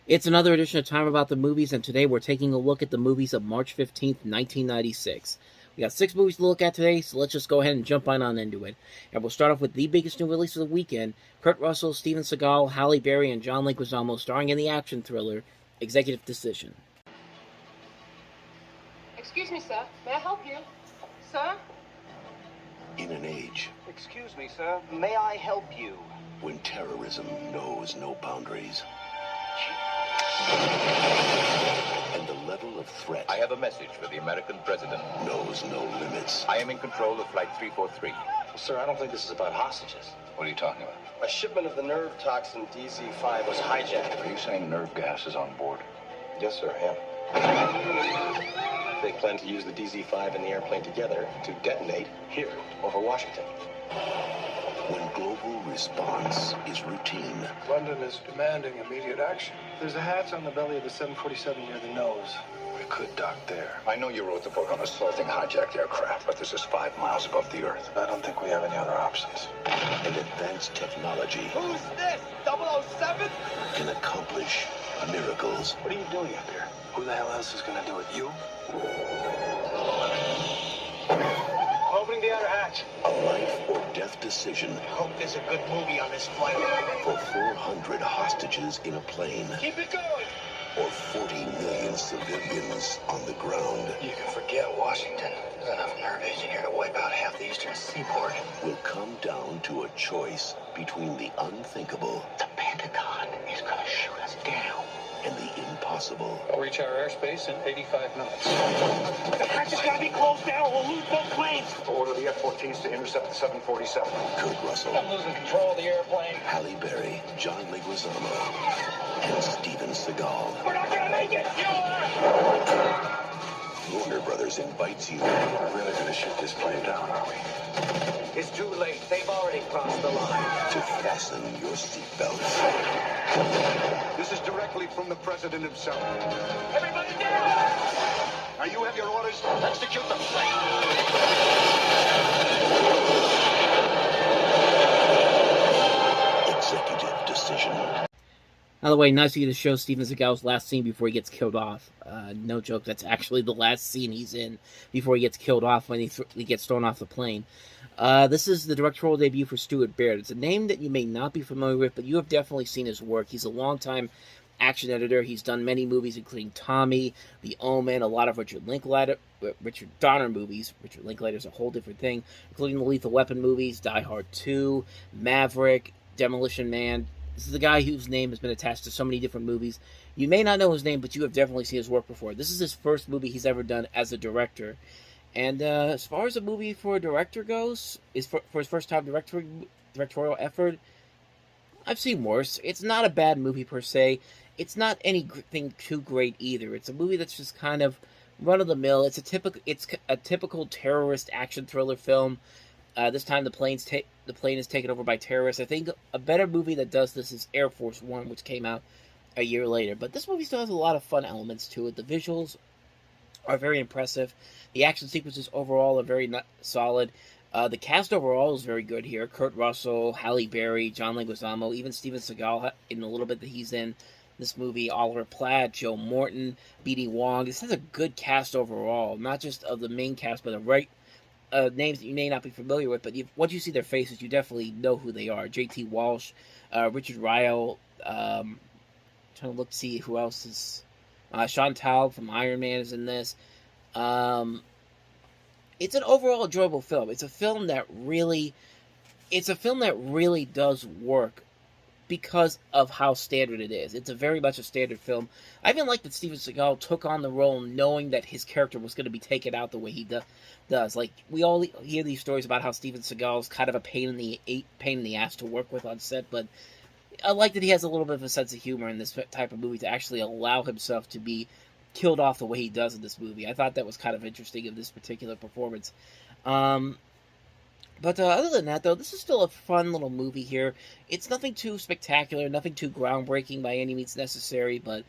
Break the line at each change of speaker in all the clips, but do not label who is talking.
It's another edition of Time About the Movies, and today we're taking a look at the movies of March 15th, 1996. We got 6 movies to look at today, so let's just go ahead and jump on into it. And we'll start off with the biggest new release of the weekend: Kurt Russell, Steven Seagal, Halle Berry, and John Leguizamo starring in the action thriller Executive Decision.
Excuse me, sir. May I help you? Sir?
In an age
Excuse me, sir. May I help you?
when terrorism knows no boundaries and the level of threat
I have a message for the American president.
knows no limits,
I am in control of Flight 343.
Sir, I don't think this is about hostages.
What are you talking about?
A shipment of the nerve toxin DZ5 was hijacked.
Are you saying nerve gas is on board?
Yes, sir, I am. They plan to use the DZ5 and the airplane together to detonate here over Washington.
when global response is routine,
London is demanding immediate action. There's a hatch on the belly of the 747 near the nose.
We could dock there.
I know you wrote the book on assaulting hijacked aircraft, but this is 5 miles above the Earth.
I don't think we have any other options.
and advanced technology
Who's this? 007?
can accomplish miracles.
What are you doing up here? Who the hell else is going to do it? You?
Opening the outer hatch.
A life or death decision
Hope there's a good movie on this flight.
for 400 hostages in a plane
Keep it going.
or 40 million civilians on the ground
You can forget Washington. There's enough nerve agent here to wipe out half the eastern seaboard.
will come down to a choice between the unthinkable
The Pentagon is going to shoot us down.
and the impossible.
I'll reach our airspace in 85 knots.
The hatch has got to be closed down or we'll lose both planes.
Order the F-14s to intercept the 747.
Kurt Russell,
losing control of the airplane.
Halle Berry, John Leguizamo, and Steven Seagal.
We're not going to make it. You are.
Warner Brothers invites you
We're really going to shoot this plane down, are we?
It's too late. They've already crossed the line.
to fasten your seatbelts.
This is directly from the president himself.
Everybody down.
Now you have your orders. Execute them.
Executive Decision.
By the way, nice of you to show Steven Seagal's last scene before he gets killed off. No joke, that's actually the last scene he's in before he gets killed off when he gets thrown off the plane. This is the directorial debut for Stuart Baird. It's a name that you may not be familiar with, but you have definitely seen his work. He's a longtime action editor. He's done many movies, including Tommy, The Omen, a lot of Richard Donner movies. Richard Linklater's a whole different thing, including the Lethal Weapon movies, Die Hard 2, Maverick, Demolition Man. This is the guy whose name has been attached to so many different movies. You may not know his name, but you have definitely seen his work before. This is his first movie he's ever done as a director. And as far as a movie for a director goes, for his first time directorial effort, I've seen worse. It's not a bad movie per se. It's not anything too great either. It's a movie that's just kind of run of the mill. It's a typical terrorist action thriller film. This time the plane is taken over by terrorists. I think a better movie that does this is Air Force One, which came out a year later. But this movie still has a lot of fun elements to it. The visuals are very impressive. The action sequences overall are very solid. The cast overall is very good here. Kurt Russell, Halle Berry, John Leguizamo, even Steven Seagal in the little bit that he's in this movie, Oliver Platt, Joe Morton, B.D. Wong. This has a good cast overall, not just of the main cast, but names that you may not be familiar with, but once you see their faces, you definitely know who they are. J.T. Walsh, Richard Ryle, trying to look to see who else is... Chantal from Iron Man is in this. It's an overall enjoyable film. It's a film that really does work because of how standard it is. It's very much a standard film. I even like that Steven Seagal took on the role knowing that his character was going to be taken out the way he does. Like, we all hear these stories about how Steven Seagal is kind of a pain in the ass to work with on set, but I like that he has a little bit of a sense of humor in this type of movie to actually allow himself to be killed off the way he does in this movie. I thought that was kind of interesting of this particular performance. But other than that, though, this is still a fun little movie here. It's nothing too spectacular, nothing too groundbreaking by any means necessary, but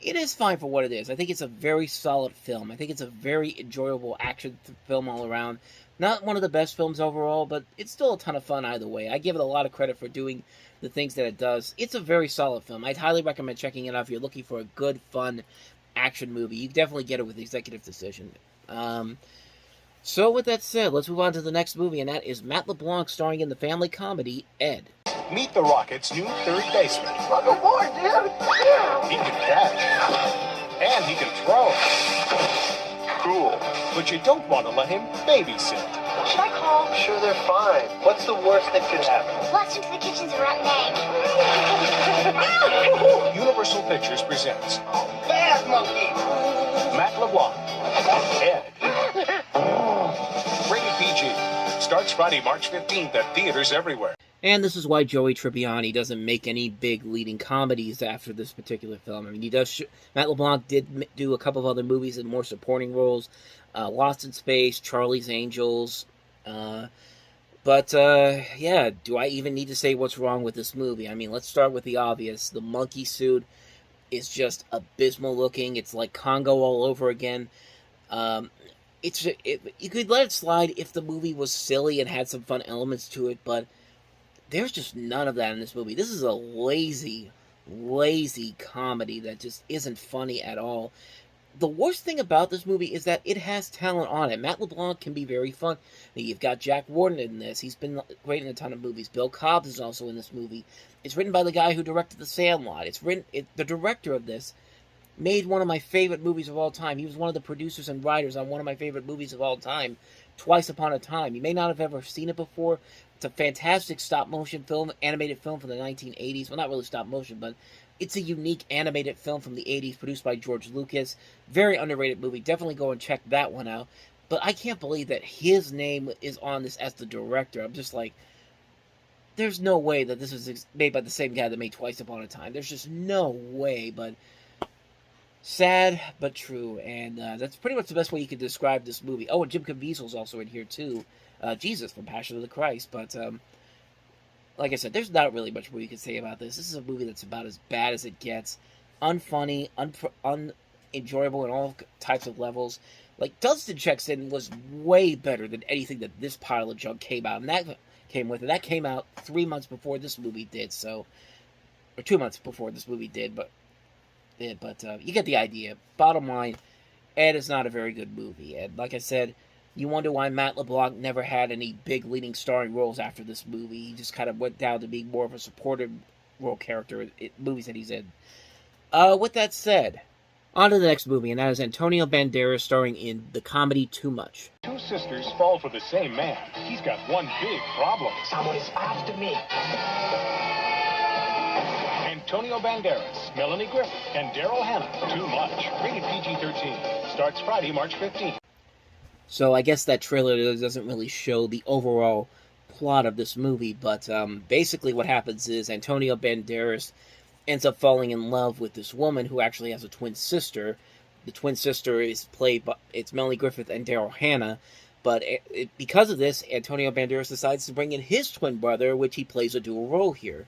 It is fine for what it is. I think it's a very solid film. I think it's a very enjoyable action film all around. Not one of the best films overall, but it's still a ton of fun either way. I give it a lot of credit for doing the things that it does. It's a very solid film. I'd highly recommend checking it out if you're looking for a good, fun action movie. You definitely get it with Executive Decision. So with that said, let's move on to the next movie, and that is Matt LeBlanc starring in the family comedy Ed.
Meet the Rockets' new third baseman.
Good boy, dude.
He can catch. And he can throw. Cool. But you don't want to let him babysit.
Should I call?
Sure, they're fine. What's the worst that could happen?
Lost into the kitchen's a rotten egg.
Universal Pictures presents
Bad monkey!
Matt LeBlanc, Ed. Rated PG. Starts Friday, March 15th at theaters everywhere.
And this is why Joey Tribbiani doesn't make any big leading comedies after this particular film. I mean, he does. Matt LeBlanc did do a couple of other movies in more supporting roles, Lost in Space, Charlie's Angels. But yeah, do I even need to say what's wrong with this movie? I mean, let's start with the obvious. The monkey suit is just abysmal looking. It's like Congo all over again. You could let it slide if the movie was silly and had some fun elements to it, but there's just none of that in this movie. This is a lazy comedy that just isn't funny at all. The worst thing about this movie is that it has talent on it. Matt LeBlanc can be very fun. You've got Jack Warden in this. He's been great in a ton of movies. Bill Cobbs is also in this movie. It's written by the guy who directed The Sandlot. The director of this made one of my favorite movies of all time. He was one of the producers and writers on one of my favorite movies of all time, Twice Upon a Time. You may not have ever seen it before. It's a fantastic stop-motion film, animated film from the 1980s. Well, not really stop-motion, but it's a unique animated film from the 80s produced by George Lucas. Very underrated movie. Definitely go and check that one out. But I can't believe that his name is on this as the director. I'm just like, there's no way that this is made by the same guy that made Twice Upon a Time. There's just no way, but sad but true. And that's pretty much the best way you could describe this movie. Oh, and Jim Caviezel's also in here too. Jesus from Passion of the Christ. But like I said, there's not really much more you can say about this. This is a movie that's about as bad as it gets. Unfunny, unenjoyable in all types of levels. Like, Dunstan Checks In was way better than anything that this pile of junk came out. And that came with it. That came out 3 months before this movie did, so... Or 2 months before this movie did, but you get the idea. Bottom line, Ed is not a very good movie. And like I said, you wonder why Matt LeBlanc never had any big leading starring roles after this movie. He just kind of went down to being more of a supportive role character in movies that he's in. With that said, on to the next movie, and that is Antonio Banderas starring in the comedy Too Much.
Two sisters fall for the same man. He's got one big problem.
Someone's after me.
Antonio Banderas, Melanie Griffith, and Daryl Hannah. Too Much. Rated PG-13. Starts Friday, March 15th.
So I guess that trailer doesn't really show the overall plot of this movie, but basically what happens is Antonio Banderas ends up falling in love with this woman who actually has a twin sister. The twin sister is played by, it's Melanie Griffith and Daryl Hannah, but because of this, Antonio Banderas decides to bring in his twin brother, which he plays a dual role here.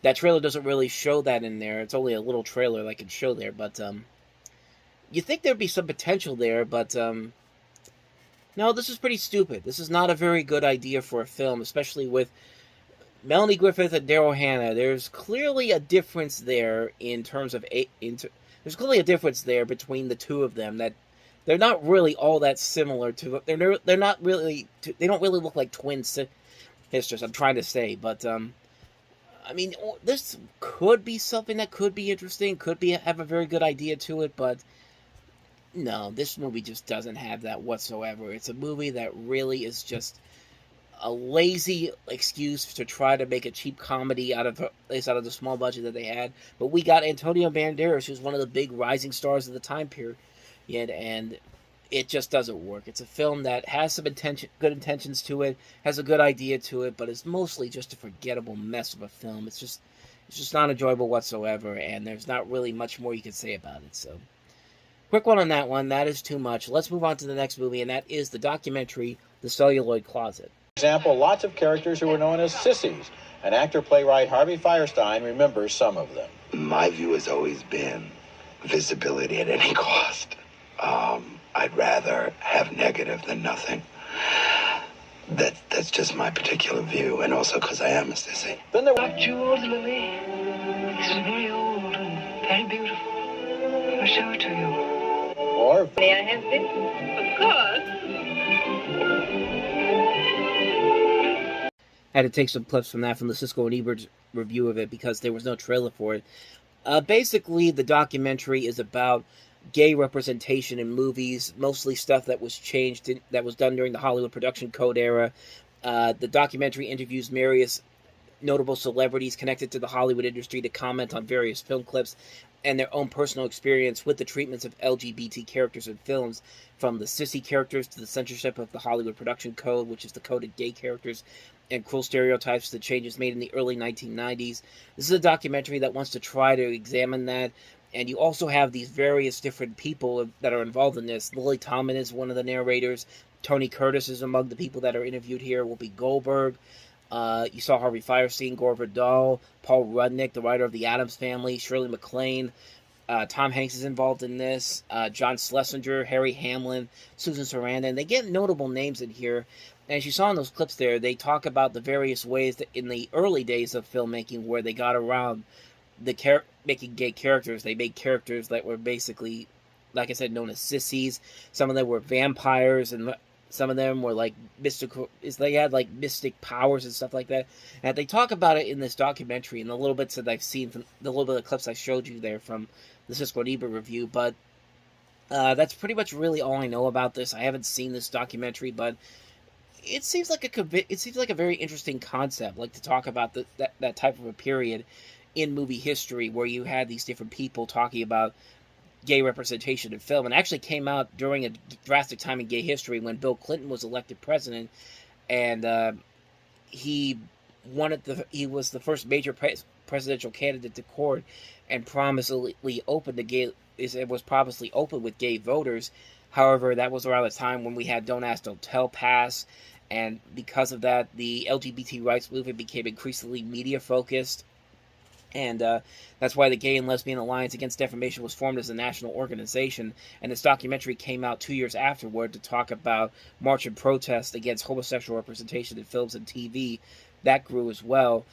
That trailer doesn't really show that in there. It's only a little trailer that can show there, but you think there'd be some potential there, but no, this is pretty stupid. This is not a very good idea for a film, especially with Melanie Griffith and Daryl Hannah. There's clearly a difference there in terms of there's clearly a difference there between the two of them, that they're not really all that similar to. They're not really. They don't really look like twin sisters. I'm trying to say, but I mean, this could be something that could be interesting. Could have a very good idea to it, but no, this movie just doesn't have that whatsoever. It's a movie that really is just a lazy excuse to try to make a cheap comedy out of the small budget that they had. But we got Antonio Banderas, who's one of the big rising stars of the time period, and it just doesn't work. It's a film that has some good intentions to it, has a good idea to it, but it's mostly just a forgettable mess of a film. It's just not enjoyable whatsoever, and there's not really much more you can say about it. So, quick one on that one. That is Too Much. Let's move on to the next movie, and that is the documentary The Celluloid Closet.
For example, lots of characters who were known as sissies, and actor-playwright Harvey Fierstein remembers some of them.
My view has always been
visibility at any cost. I'd rather have negative than nothing. That's just my particular view, and also because I am a sissy.
Then there
Jewels, Lily. This is very old and very beautiful. I'll show it to you.
or
May I have this? Of course.
Had to take some clips from that from the Siskel and Ebert's review of it because there was no trailer for it. Basically, the documentary is about gay representation in movies, mostly stuff that was changed, that was done during the Hollywood production code era. The documentary interviews various notable celebrities connected to the Hollywood industry to comment on various film clips and their own personal experience with the treatments of LGBT characters in films, from the sissy characters to the censorship of the Hollywood production code, which is the code of gay characters, and cruel stereotypes to changes made in the early 1990s. This is a documentary that wants to try to examine that, and you also have these various different people that are involved in this. Lily Tomlin is one of the narrators. Tony Curtis is among the people that are interviewed here. Whoopi Goldberg. You saw Harvey Fierstein, Gore Vidal, Paul Rudnick, the writer of The Addams Family, Shirley MacLaine. Tom Hanks is involved in this. John Schlesinger, Harry Hamlin, Susan Sarandon. They get notable names in here. And as you saw in those clips there, they talk about the various ways that in the early days of filmmaking where they got around making gay characters. They made characters that were basically, like I said, known as sissies. Some of them were vampires, and some of them were like mystical. They had like mystic powers and stuff like that. And they talk about it in this documentary and the little bits that I've seen from the little bit of clips I showed you there from the Siskel and Ebert review. But that's pretty much really all I know about this. I haven't seen this documentary, but it seems like a very interesting concept, like to talk about that type of a period in movie history where you had these different people talking about gay representation in film, and actually came out during a drastic time in gay history when Bill Clinton was elected president, and he was the first major presidential candidate to court, and promisingly opened with gay voters. However, that was around the time when we had Don't Ask, Don't Tell pass, and because of that, the LGBT rights movement became increasingly media focused. And that's why the Gay and Lesbian Alliance Against Defamation was formed as a national organization. And this documentary came out 2 years afterward to talk about march and protest against homosexual representation in films and TV. That grew as well.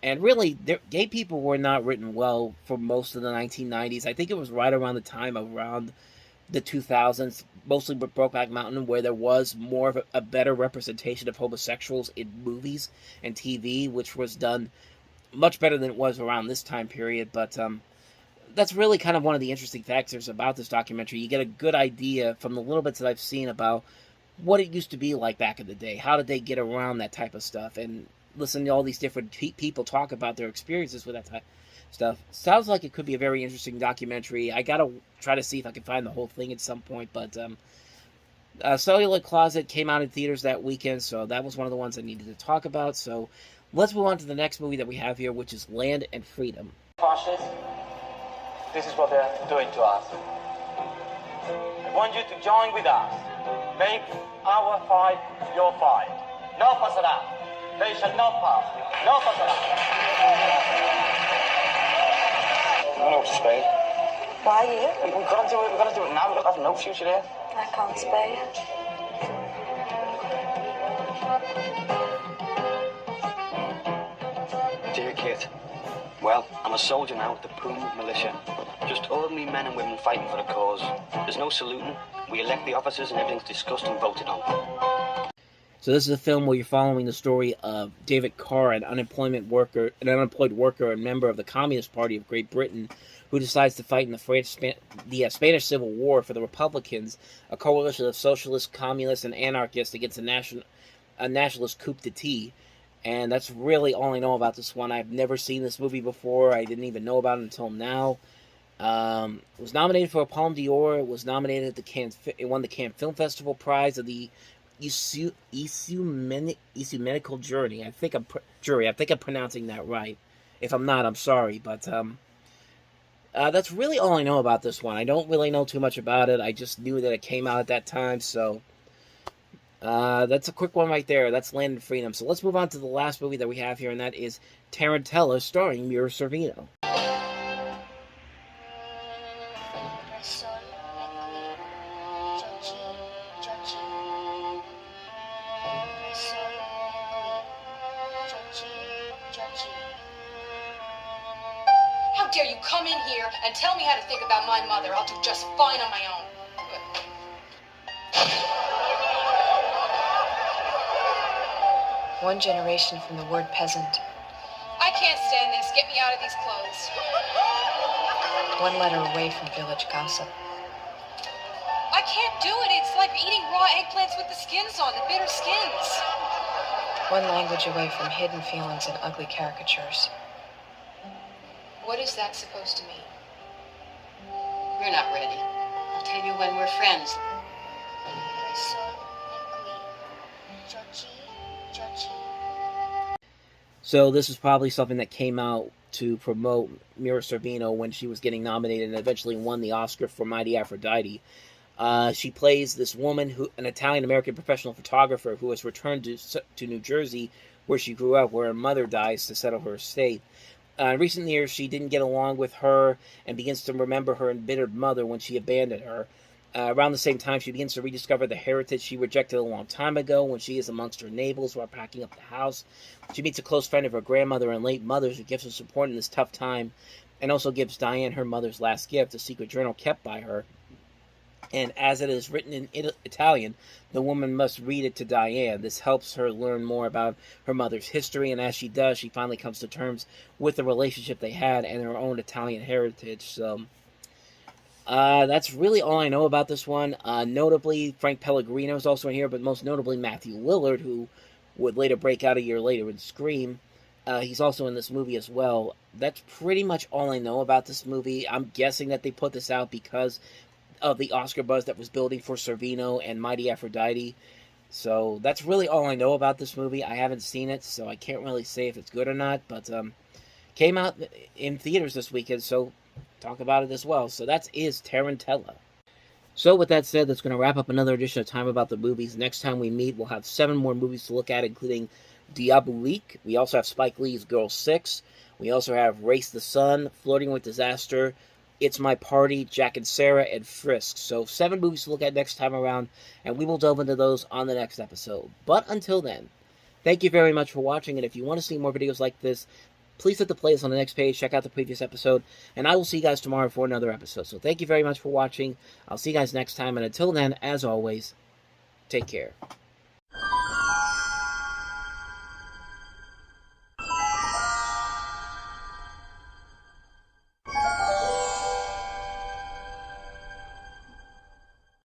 And really, gay people were not written well for most of the 1990s. I think it was right around the time around the 2000s, mostly with Brokeback Mountain, where there was more of a better representation of homosexuals in movies and TV, which was done much better than it was around this time period. But that's really kind of one of the interesting factors about this documentary. You get a good idea from the little bits that I've seen about what it used to be like back in the day. How did they get around that type of stuff? And listen to all these different people talk about their experiences with that type of stuff. Sounds like it could be a very interesting documentary. I gotta try to see if I can find the whole thing at some point. But Celluloid Closet came out in theaters that weekend, so that was one of the ones I needed to talk about. So let's move on to the next movie that we have here, which is Land and Freedom.
Fascists, this is what they're doing to us. I want you to join with us. Make our fight your fight. No pasará. They shall not pass. No pasará.
I'm going to Spain.
Why you?
We've got to do it. We've got to do it now. We've got no future here.
I can't spare you.
Dear Kit, well, I'm a soldier now with the Poom militia. Just ordinary men and women fighting for a cause. There's no saluting. We elect the officers and everything's discussed and voted on.
So this is a film where you're following the story of David Carr, an unemployed worker and member of the Communist Party of Great Britain, who decides to fight in the Spanish Civil War for the Republicans, a coalition of socialists, communists, and anarchists against a nationalist coup d'etat. And that's really all I know about this one. I've never seen this movie before. I didn't even know about it until now. It was nominated for a Palme d'Or. It was nominated at it won the Cannes Film Festival prize of the Ecumenical Jury. I think I'm pronouncing that right. If I'm not, I'm sorry. But that's really all I know about this one. I don't really know too much about it. I just knew that it came out at that time, so that's a quick one right there. That's Land and Freedom. So let's move on to the last movie that we have here, and that is Tarantella, starring Mira Sorvino.
dare you come in here and tell me how to think about my mother. I'll do just fine on my own.
One generation from the word peasant.
I can't stand this. Get me out of these clothes.
One letter away from village gossip.
I can't do it. It's like eating raw eggplants with the skins on, the bitter skins.
One language away from hidden feelings and ugly caricatures.
What is that supposed to mean?
You're not ready. I'll tell you when we're friends.
So this is probably something that came out to promote Mira Sorvino when she was getting nominated and eventually won the Oscar for Mighty Aphrodite. She plays this woman, an Italian-American professional photographer who has returned to New Jersey, where she grew up, where her mother dies to settle her estate. In recent years, she didn't get along with her and begins to remember her embittered mother when she abandoned her. Around the same time, she begins to rediscover the heritage she rejected a long time ago when she is amongst her neighbors while packing up the house. She meets a close friend of her grandmother and late mother's who gives her support in this tough time and also gives Diane her mother's last gift, a secret journal kept by her. And as it is written in Italian, the woman must read it to Diane. This helps her learn more about her mother's history, and as she does, she finally comes to terms with the relationship they had and her own Italian heritage. So that's really all I know about this one. Notably, Frank Pellegrino is also in here, but most notably Matthew Lillard, who would later break out a year later in Scream. He's also in this movie as well. That's pretty much all I know about this movie. I'm guessing that they put this out because of the Oscar buzz that was building for Sorvino and Mighty Aphrodite. So that's really all I know about this movie. I haven't seen it, so I can't really say if it's good or not, but came out in theaters this weekend, so talk about it as well. So that is Tarantella. So with that said, that's going to wrap up another edition of Time About the Movies. Next time we meet, we'll have 7 more movies to look at, including Diabolique. We also have Spike Lee's Girl 6. We also have Race the Sun, Flirting with Disaster, It's My Party, Jack and Sarah, and Frisk. So 7 movies to look at next time around, and we will delve into those on the next episode. But until then, thank you very much for watching, and if you want to see more videos like this, please hit the playlist on the next page, check out the previous episode, and I will see you guys tomorrow for another episode. So thank you very much for watching. I'll see you guys next time, and until then, as always, take care.